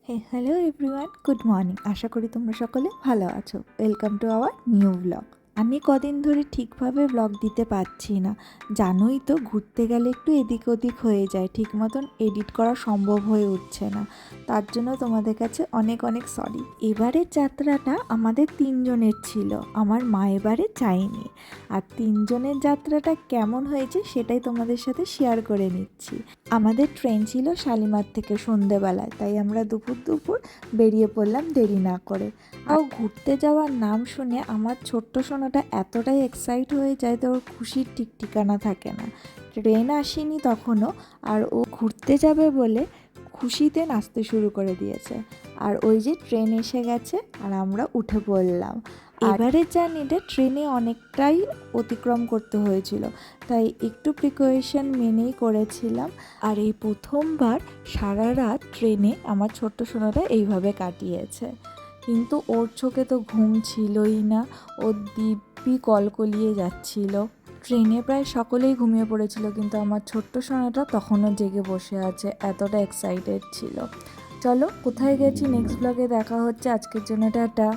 Hello everyone, good morning. আশা করি তোমরা সকলে ভালো আছো। Welcome to our new blog. আমি কদিন ধরে ঠিকভাবে ব্লগ দিতে পারছি না। জানোই তো, ঘুরতে গেলে একটু এদিক ওদিক হয়ে যায়, ঠিক মতন এডিট করা সম্ভব হয়ে উঠছে না। তার জন্য তোমাদের কাছে অনেক অনেক সরি। এবারের যাত্রাটা আমাদের তিনজনের ছিল, আমার মা এবারে যায়নি। আর তিনজনের যাত্রাটা কেমন হয়েছে সেটাই তোমাদের সাথে শেয়ার করে নিচ্ছি। আমাদের ট্রেন ছিল শালিমার থেকে সন্ধেবেলায়, তাই আমরা দুপুর বেরিয়ে পড়লাম দেরি না করে। আর ঘুরতে যাওয়ার নাম শুনে আমার ছোট্ট সোনাটা এতটাই এক্সাইট হয়ে যায়, তো ওর খুশির ঠিক ঠিকানা থাকে না। ট্রেন আসেনি তখনও, আর ও ঘুরতে যাবে বলে খুশিতে নাচতে শুরু করে দিয়েছে। আর ওই যে ট্রেন এসে গেছে আর আমরা উঠে পড়লাম। এবারের জার্নিটা ট্রেনে অনেকটাই অতিক্রম করতে হয়েছিল, তাই একটু প্রিকশন মেনেই করেছিলাম। আর এই প্রথমবার সারা রাত ট্রেনে আমার ছোট্ট সোনাটা এইভাবে কাটিয়েছে। কিন্তু ওর চোখে তো ঘুম ছিলই না, ও দিব্যি কলকলিয়ে যাচ্ছিল। ট্রেনে প্রায় সকলেই ঘুমিয়ে পড়েছিল, কিন্তু আমার ছোট্ট সোনাটা তখনও জেগে বসে আছে, এতটা এক্সাইটেড ছিল। চলো, কোথায় গেছি নেক্সট ব্লগে দেখা হচ্ছে। আজকের জন্য টাটা।